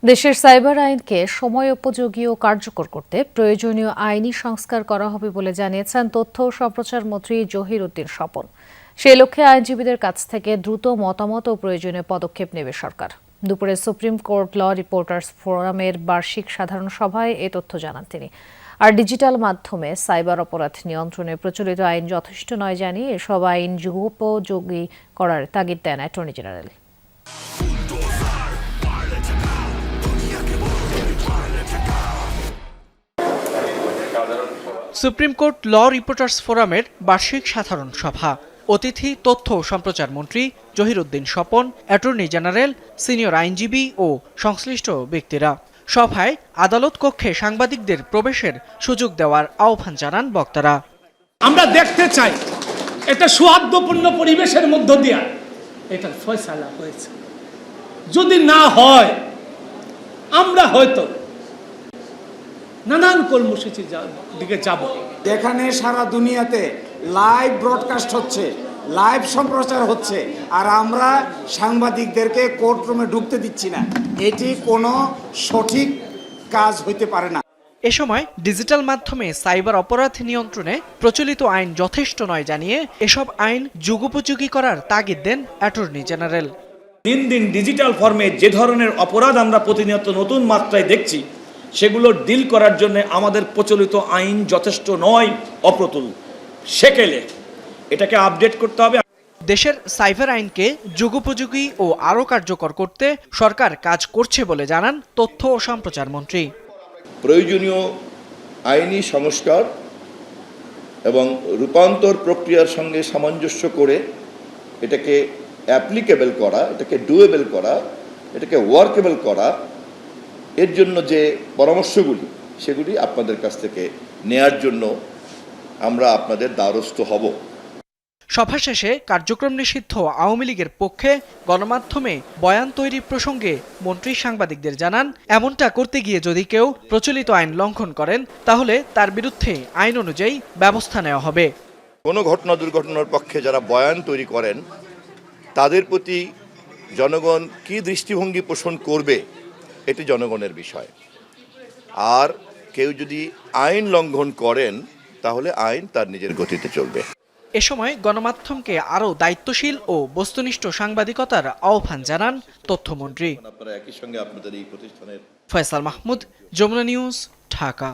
দেশের সাইবার আইনকে সময়োপযোগী ও কার্যকর করতে প্রয়োজনীয় আইনি সংস্কার করা হবে বলে জানিয়েছেন তথ্য ও সম্প্রচার মন্ত্রী জহিরউদ্দিন স্বপন। সেই লক্ষ্যে আইনজীবীদের কাছ থেকে দ্রুত মতামত ও প্রয়োজনীয় পদক্ষেপ নেবে সরকার। দুপুরে সুপ্রিম কোর্ট ল রিপোর্টার্স ফোরামের বার্ষিক সাধারণ সভায় এ তথ্য জানান তিনি। আর ডিজিটাল মাধ্যমে সাইবার অপরাধ নিয়ন্ত্রণে প্রচলিত আইন যথেষ্ট নয় জানিয়ে এসব আইন যুগোপযোগী করার তাগিদ দেন অ্যাটর্নি জেনারেল। সুপ্রিম কোর্ট ল রিপোর্টার্স ফোরামের বার্ষিক সাধারণ সভা। অতিথি তথ্য ও সম্প্রচার মন্ত্রী Zahiruddin Swapan, attorney general, senior আইনজীবী ও সংশ্লিষ্ট ব্যক্তিরা। সভায় আদালত কক্ষে সাংবাদিকদের প্রবেশের সুযোগ দেওয়ার আহ্বান জানান বক্তারা। আমরা দেখতে চাই এটা সৌহার্দ্যপূর্ণ পরিবেশের মধ্য দিয়ে এটা ফয়সালা হয়েছে। যদি না হয় আমরা হয়তো নানান কর্মসূচির দিকে যাব। এখানে সারা দুনিয়াতে লাইভ ব্রডকাস্ট হচ্ছে, লাইভ সম্প্রচার হচ্ছে, আর আমরা সাংবাদিকদেরকে কোর্টরুমে ঢুকতে দিচ্ছি না। এটি কোনো সঠিক কাজ হইতে পারে না। এ সময় ডিজিটাল মাধ্যমে সাইবার অপরাধ নিয়ন্ত্রণে প্রচলিত আইন যথেষ্ট নয় জানিয়ে এসব আইন যুগোপযোগী করার তাগিদ দেন অ্যাটর্নি জেনারেল। দিন দিন ডিজিটাল ফর্মে যে ধরনের অপরাধ আমরা প্রতিনিয়ত নতুন মাত্রায় দেখছি, সেগুলো ডিল করার জন্য আমাদের প্রচলিত আইন যথেষ্ট নয়, অপ্রতুল। সেকেলে এটাকে আপডেট করতে হবে। দেশের সাইবার আইনকে যুগোপযোগী ও আরও কার্যকর করতে সরকার কাজ করছে বলে জানান তথ্য ও সম্প্রচার মন্ত্রী। প্রয়োজনীয় আইনি সংস্কার এবং রূপান্তর প্রক্রিয়ার সঙ্গে সামঞ্জস্য করে এটাকে অ্যাপ্লিকেবল করা, এটাকে ডুয়েবল করা, এটাকে ওয়ার্কেবল করা, এর জন্য যে পরামর্শগুলি সেগুলি আপনাদের কাছ থেকে নেয়ার জন্য আমরা আপনাদের দ্বারস্থ হব। সভা শেষে কার্যক্রম নিষিদ্ধ আওয়ামী লীগের পক্ষে গণমাধ্যমে বয়ান তৈরি প্রসঙ্গে মন্ত্রী সাংবাদিকদের জানান, এমনটা করতে গিয়ে যদি কেউ প্রচলিত আইন লঙ্ঘন করেন তাহলে তার বিরুদ্ধে আইন অনুযায়ী ব্যবস্থা নেওয়া হবে। কোনো ঘটনা দুর্ঘটনার পক্ষে যারা বয়ান তৈরি করেন তাদের প্রতি জনগণ কী দৃষ্টিভঙ্গি পোষণ করবে এটি জনগণের বিষয়। আর কেউ যদি আইন লঙ্ঘন করেন তাহলে আইন তার নিজের গতিতে চলবে। এ সময় গণমাধ্যমকে আরও দায়িত্বশীল ও বস্তুনিষ্ঠ সাংবাদিকতার আহ্বান জানান তথ্যমন্ত্রী। আপনারা একই সঙ্গে আপনাদের এই প্রতিষ্ঠানের ফয়সাল মাহমুদ, যমুনা নিউজ, ঢাকা।